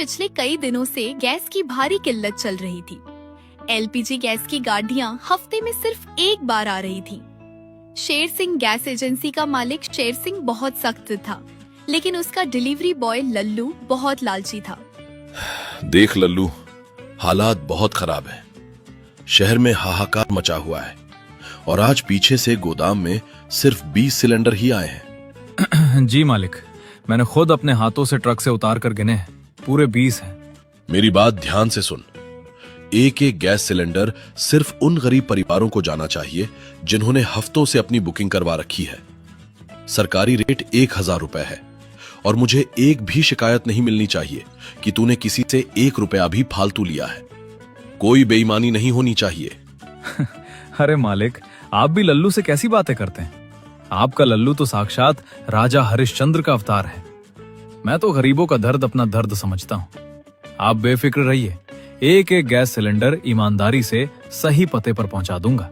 पिछले कई दिनों से गैस की भारी किल्लत चल रही थी। एलपीजी गैस की गाड़ियां हफ्ते में सिर्फ एक बार आ रही थीं। शेर सिंह गैस एजेंसी का मालिक शेर सिंह बहुत सख्त था, लेकिन उसका डिलीवरी बॉय लल्लू बहुत लालची था। देख लल्लू, हालात बहुत खराब है। शहर में हाहाकार मचा हुआ है और आज पीछे से गोदाम में सिर्फ 20 सिलेंडर ही आए हैं। जी मालिक, मैंने खुद अपने हाथों से ट्रक से उतार कर गिने हैं, पूरे 20 हैं। मेरी बात ध्यान से सुन। एक एक गैस सिलेंडर सिर्फ उन गरीब परिवारों को जाना चाहिए जिन्होंने हफ्तों से अपनी बुकिंग करवा रखी है। सरकारी रेट 1000 रुपए है और मुझे एक भी शिकायत नहीं मिलनी चाहिए कि तूने किसी से 1 रुपया भी फालतू लिया है। कोई बेईमानी नहीं होनी चाहिए। अरे मालिक, आप भी लल्लू से कैसी बातें करते हैं? आपका लल्लू तो साक्षात राजा हरिश्चंद्र का अवतार है। मैं तो गरीबों का दर्द अपना दर्द समझता हूँ। आप बेफिक्र रहिए, एक एक गैस सिलेंडर ईमानदारी से सही पते पर पहुंचा दूंगा।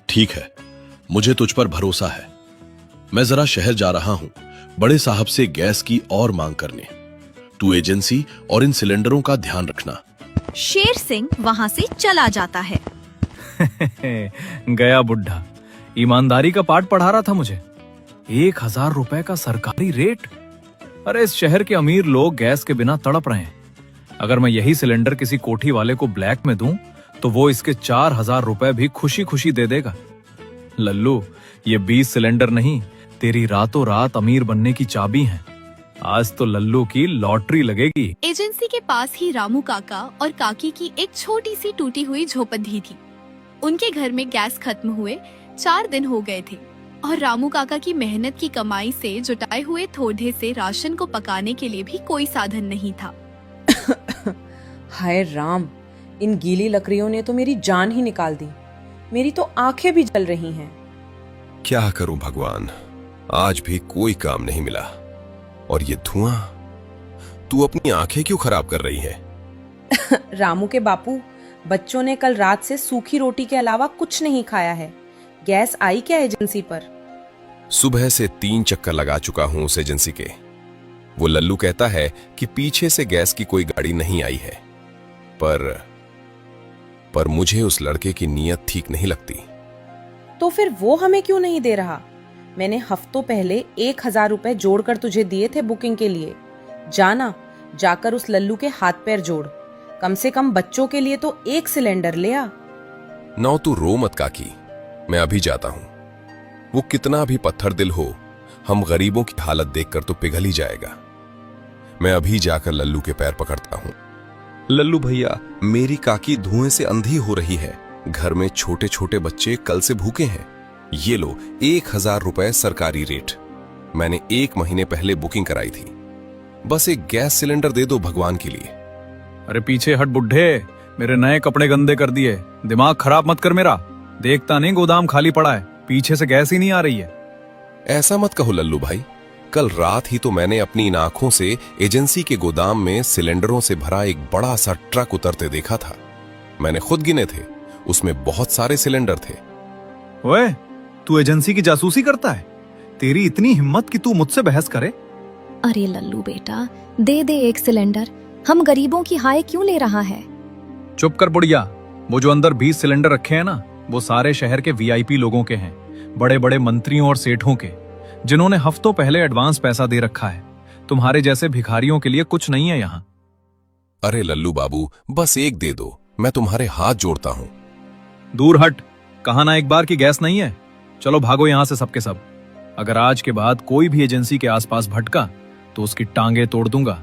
ठीक है, मुझे तुझ पर भरोसा है। मैं जरा शहर जा रहा हूं बड़े साहब से गैस की और मांग करने। तू एजेंसी और इन सिलेंडरों का ध्यान रखना। शेर सिंह वहां से चला जाता है। गया बुढ़ा, ईमानदारी का पाठ पढ़ा रहा था मुझे। 1000 रुपए का सरकारी रेट। अरे इस शहर के अमीर लोग गैस के बिना तड़प रहे हैं। अगर मैं यही सिलेंडर किसी कोठी वाले को ब्लैक में दूं तो वो इसके 4000 रुपए भी खुशी खुशी दे देगा। लल्लू, ये 20 सिलेंडर नहीं, तेरी रातों रात अमीर बनने की चाबी है। आज तो लल्लू की लॉटरी लगेगी। एजेंसी के पास ही रामू काका और काकी की एक छोटी सी टूटी हुई झोपड़ी थी। उनके घर में गैस खत्म हुए 4 दिन हो गए थे और रामू काका की मेहनत की कमाई से जुटाए हुए थोड़े से राशन को पकाने के लिए भी कोई साधन नहीं था। हाय राम, इन गीली लकड़ियों ने तो मेरी जान ही निकाल दी। मेरी तो आंखें भी जल रही हैं। क्या करूं भगवान, आज भी कोई काम नहीं मिला। और ये धुआं, तू अपनी आंखें क्यों खराब कर रही है? रामू के बापू, बच्चों ने कल रात से सूखी रोटी के अलावा कुछ नहीं खाया है। गैस आई क्या एजेंसी पर? सुबह से 3 चक्कर लगा चुका हूं उस एजेंसी के। वो लल्लू कहता है कि पीछे से गैस की कोई गाड़ी नहीं आई है, पर मुझे उस लड़के की नीयत ठीक नहीं लगती। तो फिर वो हमें क्यों नहीं दे रहा? मैंने हफ्तों पहले 1000 रुपए जोड़कर तुझे दिए थे बुकिंग के लिए। जाना, जाकर उस लल्लू के हाथ पैर जोड़। कम से कम बच्चों के लिए तो 1 सिलेंडर ले आ। नौ, तू रो मत काकी, मैं अभी जाता हूं। वो कितना भी पत्थर दिल हो, हम गरीबों की हालत देखकर तो पिघल ही जाएगा। मैं अभी जाकर लल्लू के पैर पकड़ता हूं। लल्लू भैया, मेरी काकी धुएं से अंधी हो रही है। घर में छोटे छोटे बच्चे कल से भूखे हैं। ये लो 1000 रुपए सरकारी रेट। मैंने 1 महीने पहले बुकिंग कराई थी। बस एक गैस सिलेंडर दे दो भगवान के लिए। अरे पीछे हट बुढ़े, मेरे नए कपड़े गंदे कर दिए। दिमाग खराब मत कर मेरा। देखता नहीं गोदाम खाली पड़ा है, पीछे से गैस ही नहीं आ रही है। ऐसा मत कहो लल्लू भाई, कल रात ही तो मैंने अपनी इन आंखों से एजेंसी के गोदाम में सिलेंडरों से भरा एक बड़ा सा ट्रक उतरते देखा था। मैंने खुद गिने थे, उसमें बहुत सारे सिलेंडर थे। ओए, तू एजेंसी की जासूसी करता है? तेरी इतनी हिम्मत कि तू मुझसे बहस करे? अरे लल्लू बेटा, दे दे 1 सिलेंडर। हम गरीबों की हाय क्यों ले रहा है? चुप कर बुढ़िया। वो जो अंदर 20 सिलेंडर रखे हैं ना, वो सारे शहर के वीआईपी लोगों के हैं, बड़े बड़े मंत्रियों और सेठों के, जिन्होंने हफ्तों पहले एडवांस पैसा दे रखा है। तुम्हारे जैसे भिखारियों के लिए कुछ नहीं है यहाँ। अरे लल्लू बाबू, बस 1 दे दो, मैं तुम्हारे हाथ जोड़ता हूँ। दूर हट, कहा ना एक बार की गैस नहीं है। चलो भागो यहाँ से सबके सब। अगर आज के बाद कोई भी एजेंसी के आसपास भटका तो उसकी टांगे तोड़ दूंगा।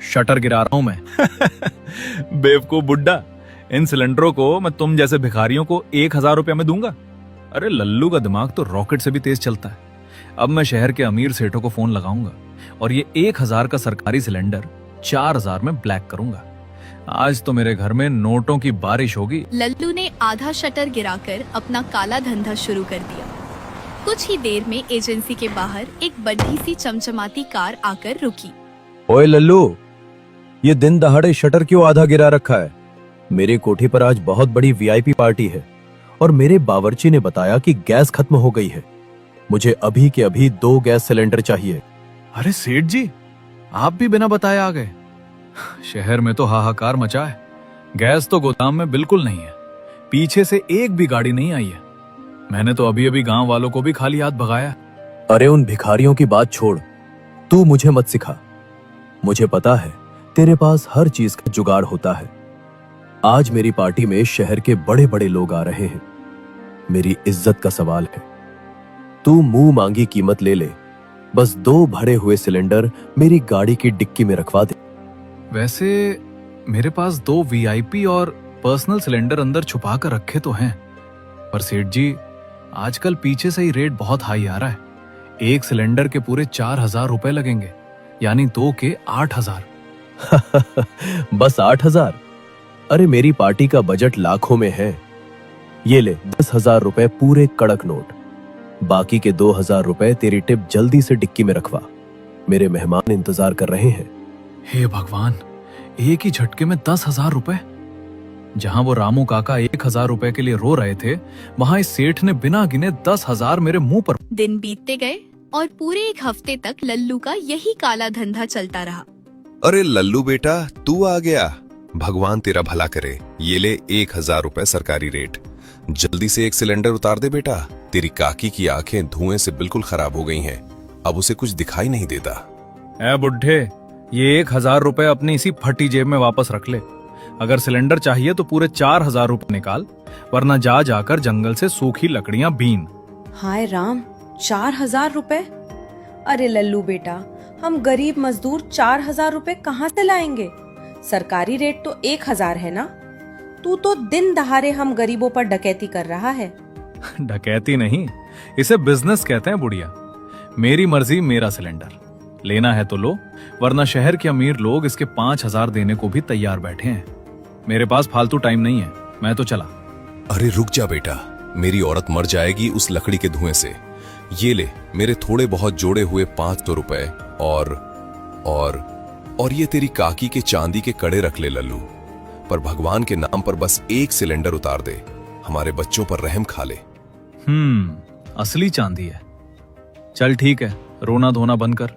शटर गिरा रहा हूं मैं। बेवकूफ बुड्ढा, इन सिलेंडरों को मैं तुम जैसे भिखारियों को 1000 रुपया में दूंगा? अरे लल्लू का दिमाग तो रॉकेट से भी तेज चलता है। अब मैं शहर के अमीर सेठों को फोन लगाऊंगा और ये 1000 का सरकारी सिलेंडर 4000 में ब्लैक करूंगा। आज तो मेरे घर में नोटों की बारिश होगी। लल्लू ने आधा शटर गिराकर अपना काला धंधा शुरू कर दिया। कुछ ही देर में एजेंसी के बाहर एक बड़ी सी चमचमाती कार आकर रुकी। ओए लल्लू, ये दिन दहाड़े शटर क्यों आधा गिरा रखा है? मेरे कोठी पर आज बहुत बड़ी वीआईपी पार्टी है और मेरे बावर्ची ने बताया कि गैस खत्म हो गई है। मुझे अभी के अभी 2 गैस सिलेंडर चाहिए। अरे सेठ जी, आप भी बिना बताए आ गए। शहर में तो हाहाकार मचा है। गैस तो गोदाम में बिल्कुल नहीं है, पीछे से एक भी गाड़ी नहीं आई है। मैंने तो अभी अभी गांव वालों को भी खाली हाथ भगाया। अरे उन भिखारियों की बात छोड़, तू मुझे मत सिखा। मुझे पता है तेरे पास हर चीज का जुगाड़ होता है। आज मेरी पार्टी में शहर के बड़े बड़े लोग आ रहे हैं, मेरी इज्जत का सवाल है। तू मुंह मांगी कीमत ले ले, बस 2 भरे हुए सिलेंडर मेरी गाड़ी की डिक्की में रखवा दे। वैसे मेरे पास 2 वीआईपी और पर्सनल सिलेंडर अंदर छुपा कर रखे तो हैं, पर सेठ जी आजकल पीछे से ही रेट बहुत हाई आ रहा है। एक सिलेंडर के पूरे 4,000 रुपए लगेंगे, यानी 2 के 8,000। बस 8,000? अरे मेरी पार्टी का बजट लाखों में है। ये ले 10,000 रुपए पूरे कड़क नोट, बाकी के 2,000 रुपए तेरी टिप जल्दी से डिक्की में रखवा। मेरे मेहमान इंतजार कर रहे हैं। हे भगवान, एक ही झटके में 10,000 रुपए। जहां वो रामू काका 1,000 रुपए के लिए रो रहे थे, वहां इस सेठ ने बिना गिने 10,000 मेरे मुंह पर। दिन बीतते गए और पूरे 1 हफ्ते तक लल्लू का यही काला धंधा चलता रहा। अरे लल्लू बेटा, तू आ गया। भगवान तेरा भला करे। ये ले 1,000 रुपए सरकारी रेट। जल्दी से एक सिलेंडर उतार दे बेटा। तेरी काकी की आंखें धुएं से बिल्कुल खराब हो गई हैं, अब उसे कुछ दिखाई नहीं देता। ए बुढ़े, ये 1,000 रुपए अपनी इसी फटी जेब में वापस रख ले। अगर सिलेंडर चाहिए तो पूरे 4,000 रुपए निकाल, वरना जा जाकर जंगल से सूखी लकड़ियां बीन। हाय राम, 4,000 रुपए? अरे लल्लू बेटा, हम गरीब मजदूर 4,000 रुपए कहाँ से लाएंगे? सरकारी रेट तो 1,000 है ना। तू तो दिन दहाड़े हम गरीबों पर डकैती कर रहा है। डकैती नहीं, इसे बिजनेस कहते हैं बुढ़िया। मेरी मर्जी, मेरा सिलेंडर। लेना है तो लो, वरना शहर के अमीर लोग इसके 5,000 देने को भी तैयार बैठे हैं। मेरे पास फालतू टाइम नहीं है, मैं तो चला। अरे रुक जा बेटा, मेरी औरत मर जाएगी उस लकड़ी के धुएं से। ये ले मेरे थोड़े बहुत जोड़े हुए 500 रुपए और ये तेरी काकी के चांदी के कड़े रख ले लल्लू। पर भगवान के नाम पर बस एक सिलेंडर उतार दे, हमारे बच्चों पर रहम खा ले। असली चांदी है। चल ठीक है, रोना धोना बंद कर,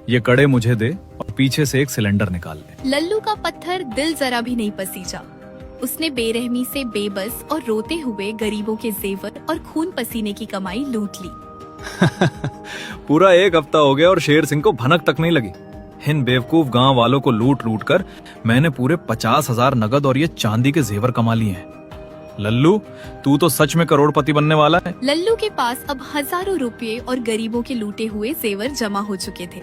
ये कड़े मुझे दे और पीछे से एक सिलेंडर निकाल ले। लल्लू का पत्थर दिल जरा भी नहीं पसीजा। उसने बेरहमी से बेबस और रोते हुए गरीबों के जेवर और खून पसीने की कमाई लूट ली। पूरा 1 हफ्ता हो गया और शेर सिंह को भनक तक नहीं लगी। इन बेवकूफ गांव वालों को लूट लूट कर मैंने पूरे 50,000 नगद और ये चांदी के जेवर कमा लिए हैं। लल्लू, तू तो सच में करोड़पति बनने वाला है। लल्लू के पास अब हजारों रुपए और गरीबों के लूटे हुए जेवर जमा हो चुके थे,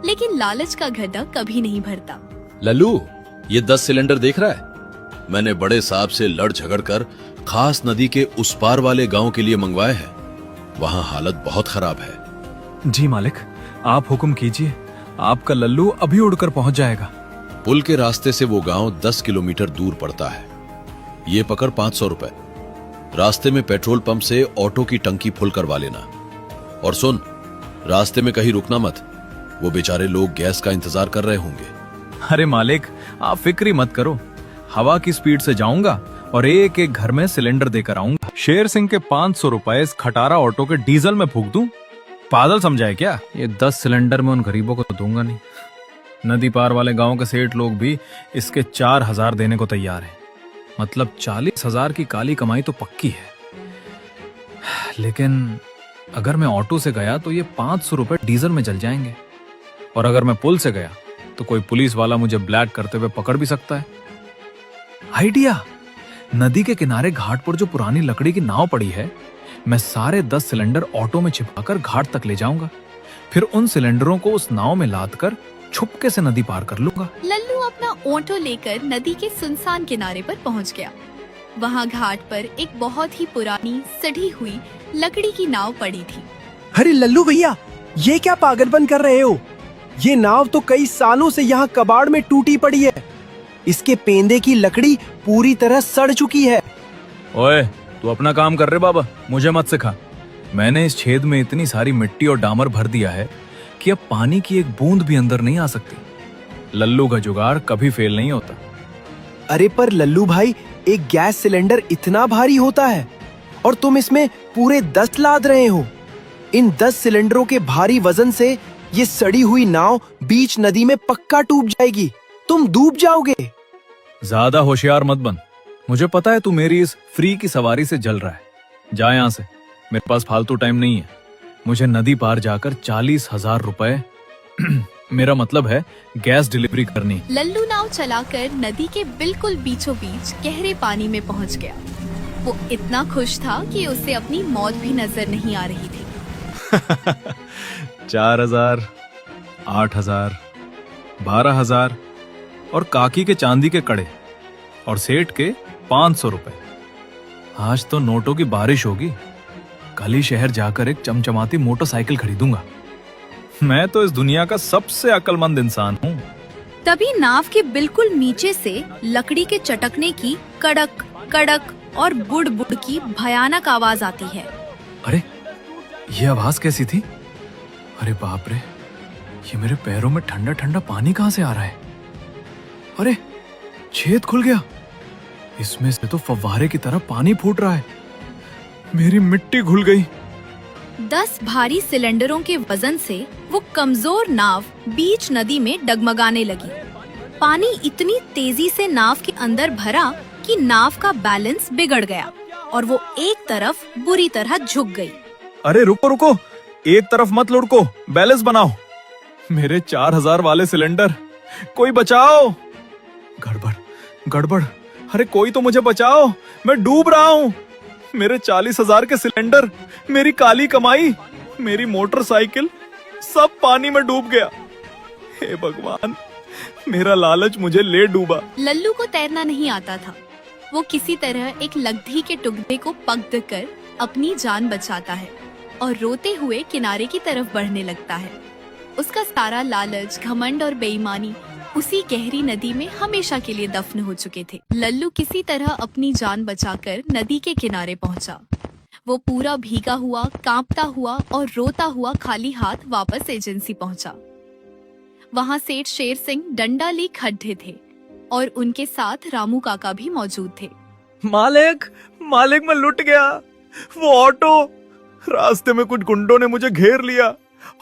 लेकिन लालच का गड्ढा कभी नहीं भरता। लल्लू, ये 10 सिलेंडर देख रहा है? मैंने बड़े साहब से लड़ झगड़ कर खास नदी के उस पार वाले गांव के लिए मंगवाए हैं। वहां हालत बहुत खराब है। जी मालिक, आप हुक्म कीजिए, आपका लल्लू अभी उड़कर पहुंच जाएगा। पुल के रास्ते से वो गांव 10 किलोमीटर दूर पड़ता है। ये पकड़ 500 रुपए। रास्ते में पेट्रोल पंप से ऑटो की टंकी फुल करवा लेना। और सुन, रास्ते में कहीं रुकना मत, वो बेचारे लोग गैस का इंतजार कर रहे होंगे। अरे मालिक, आप फिक्र मत करो, हवा की स्पीड से जाऊंगा और एक एक घर में सिलेंडर देकर आऊंगा। शेर सिंह के 500 रुपए इस खटारा ऑटो के डीजल में फूंक दूं? पागल समझाए क्या? ये 10 सिलेंडर में उन गरीबों को तो दूंगा नहीं। नदी पार वाले गांव के सेठ लोग भी इसके 4,000 देने को तैयार हैं। मतलब 40,000 की काली कमाई तो पक्की है। लेकिन अगर मैं ऑटो से गया तो ये 500 रुपए डीजल में जल जाएंगे, और अगर मैं पुल से गया तो कोई पुलिस वाला मुझे ब्लैक करते हुए पकड़ भी सकता है। आइडिया! नदी के किनारे घाट पर जो पुरानी लकड़ी की नाव पड़ी है, मैं सारे 10 सिलेंडर ऑटो में छिपाकर घाट तक ले जाऊंगा। फिर उन सिलेंडरों को उस नाव में लादकर छुपके से नदी पार कर लूंगा। लल्लू अपना ऑटो लेकर नदी के सुनसान किनारे पर पहुंच गया। वहां घाट पर एक बहुत ही पुरानी सड़ी हुई लकड़ी की नाव पड़ी थी। अरे लल्लू भैया, ये क्या पागलपन कर रहे हो? ये नाव तो कई सालों से यहाँ कबाड़ में टूटी पड़ी है। इसके पेंदे की लकड़ी पूरी तरह सड़ चुकी है। ओए, तू अपना काम कर रहे बाबा, मुझे मत सिखा। मैंने इस छेद में इतनी सारी मिट्टी और डामर भर दिया है कि अब पानी की एक बूंद भी अंदर नहीं आ सकती। लल्लू का जुगाड़ कभी फेल नहीं होता। अरे पर लल्लू भाई, एक गैस सिलेंडर इतना भारी होता है और तुम इसमें पूरे 10 लाद रहे हो। इन 10 सिलेंडरों के भारी वजन से ये सड़ी हुई नाव बीच नदी में पक्का डूब जाएगी। तुम डूब जाओगे। ज्यादा होशियार मत बन। मुझे पता है तू मेरी इस फ्री की सवारी से जल रहा है। जा यहां से, मेरे पास फालतू टाइम नहीं है। मुझे नदी पार जाकर 40,000 रुपए मेरा मतलब है गैस डिलीवरी करनी। लल्लू नाव चलाकर नदी के बिल्कुल बीचों बीच गहरे पानी में पहुंच गया। वो इतना खुश था कि उसे अपनी मौत भी नजर नहीं आ रही थी। 4,000, 8,000, 12,000 और काकी के चांदी के कड़े और सेठ के 500 रुपए। आज तो नोटों की बारिश होगी। कल ही शहर जाकर एक चमचमाती मोटरसाइकिल खरीदूंगा। मैं तो इस दुनिया का सबसे अक्लमंद इंसान हूँ। तभी नाव के बिल्कुल नीचे से लकड़ी के चटकने की कड़क कड़क और बुड़ बुड़ की भयानक आवाज आती है। अरे ये आवाज कैसी थी? अरे बाप रे, ये मेरे पैरों में ठंडा ठंडा पानी कहां से आ रहा है? अरे छेद खुल गया, इसमें से तो फव्वारे की तरह पानी फूट रहा है। मेरी मिट्टी घुल गई। 10 भारी सिलेंडरों के वजन से वो कमजोर नाव बीच नदी में डगमगाने लगी। पानी इतनी तेजी से नाव के अंदर भरा कि नाव का बैलेंस बिगड़ गया और वो एक तरफ बुरी तरह झुक गई। अरे रुको रुको, एक तरफ मत लुढ़को, बैलेंस बनाओ। मेरे 4,000 वाले सिलेंडर, कोई बचाओ। गड़बड़ गड़बड़, अरे कोई तो मुझे बचाओ, मैं डूब रहा हूँ। मेरे 40,000 के सिलेंडर, मेरी काली कमाई, मेरी मोटरसाइकिल, सब पानी में डूब गया। हे भगवान, मेरा लालच मुझे ले डूबा। लल्लू को तैरना नहीं आता था। वो किसी तरह एक लकड़ी के टुकड़े को पकड़ कर अपनी जान बचाता है और रोते हुए किनारे की तरफ बढ़ने लगता है। उसका सारा लालच, घमंड और बेईमानी उसी गहरी नदी में हमेशा के लिए दफन हो चुके थे। लल्लू किसी तरह अपनी जान बचाकर नदी के किनारे पहुंचा। वो पूरा भीगा हुआ, कांपता हुआ और रोता हुआ खाली हाथ वापस एजेंसी पहुंचा। वहां सेठ शेर सिंह डंडा ली खड्डे थे और उनके साथ रामू काका भी मौजूद थे। मालिक, मालिक मैं लुट गया। वो ऑटो, रास्ते में कुछ गुंडों ने मुझे घेर लिया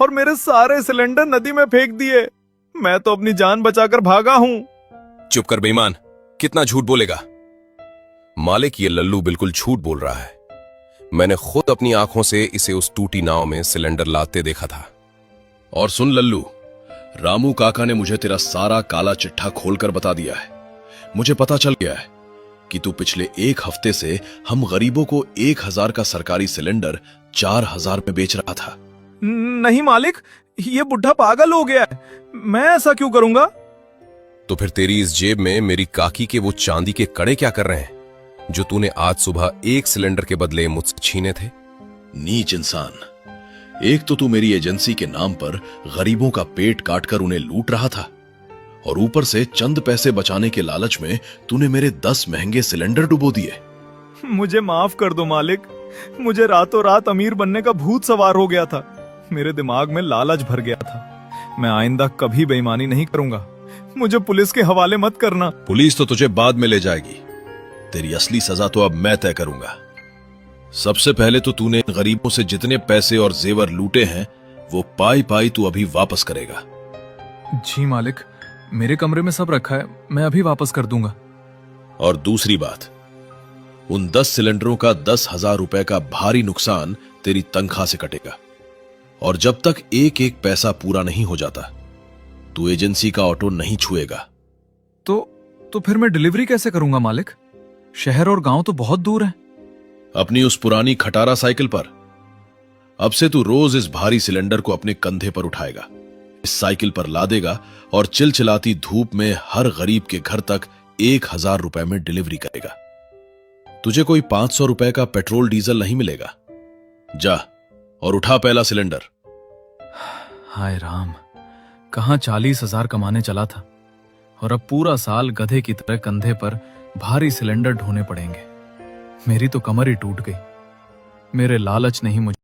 और मेरे सारे सिलेंडर नदी में फेंक दिए। मैं तो अपनी जान बचाकर भागा हूँ। चुप कर बेईमान, कितना झूठ बोलेगा? मालिक, ये लल्लू बिल्कुल झूठ बोल रहा है। मैंने खुद अपनी आंखों से इसे उस टूटी नाव में सिलेंडर लाते देखा था। और सुन लल्लू, रामू काका ने मुझे तेरा सारा काला चिट्ठा खोलकर बता दिया है। मुझे पता चल गया है कि तू पिछले 1 हफ्ते से हम गरीबों को 1,000 का सरकारी सिलेंडर 4,000 में बेच रहा था। नहीं मालिक, ये बुढ़ा पागल हो गया है। मैं ऐसा क्यों करूंगा? तो फिर तेरी इस जेब में मेरी काकी के वो चांदी के कड़े क्या कर रहे हैं, जो तूने आज सुबह 1 सिलेंडर के बदले मुझसे छीने थे? नीच इंसान, एक तो तू मेरी एजेंसी के नाम पर गरीबों का पेट काटकर उन्हें लूट रहा था और ऊपर से चंद पैसे बचाने के लालच में तूने मेरे 10 महंगे सिलेंडर डुबो दिए। मुझे माफ कर दो मालिक, मुझे रातों रात अमीर बनने का भूत सवार हो गया था। मेरे दिमाग में लालच भर गया था। मैं आइंदा कभी बेईमानी नहीं करूंगा। मुझे पुलिस के हवाले मत करना। पुलिस तो तुझे बाद में ले जाएगी, तेरी असली सजा तो अब मैं तय करूंगा। सबसे पहले तो तूने इन गरीबों से जितने पैसे और जेवर लूटे हैं वो पाई पाई तू अभी वापस करेगा। जी मालिक, मेरे कमरे में सब रखा है, मैं अभी वापस कर दूंगा। और दूसरी बात, उन 10 सिलेंडरों का 10,000 रुपए का भारी नुकसान तेरी तनख्वाह से कटेगा और जब तक एक एक पैसा पूरा नहीं हो जाता तू एजेंसी का ऑटो नहीं छुएगा। तो फिर मैं डिलीवरी कैसे करूंगा मालिक? शहर और गांव तो बहुत दूर है। अपनी उस पुरानी खटारा साइकिल पर। अब से तू रोज इस भारी सिलेंडर को अपने कंधे पर उठाएगा, इस साइकिल पर लादेगा और चिलचिलाती धूप में हर गरीब के घर तक 1,000 रुपए में डिलीवरी करेगा। तुझे कोई 500 रुपए का पेट्रोल डीजल नहीं मिलेगा। जा और उठा पहला सिलेंडर। हाय राम, कहां 40,000 कमाने चला था और अब पूरा साल गधे की तरह कंधे पर भारी सिलेंडर ढोने पड़ेंगे। मेरी तो कमर ही टूट गई। मेरे लालच ने ही मुझे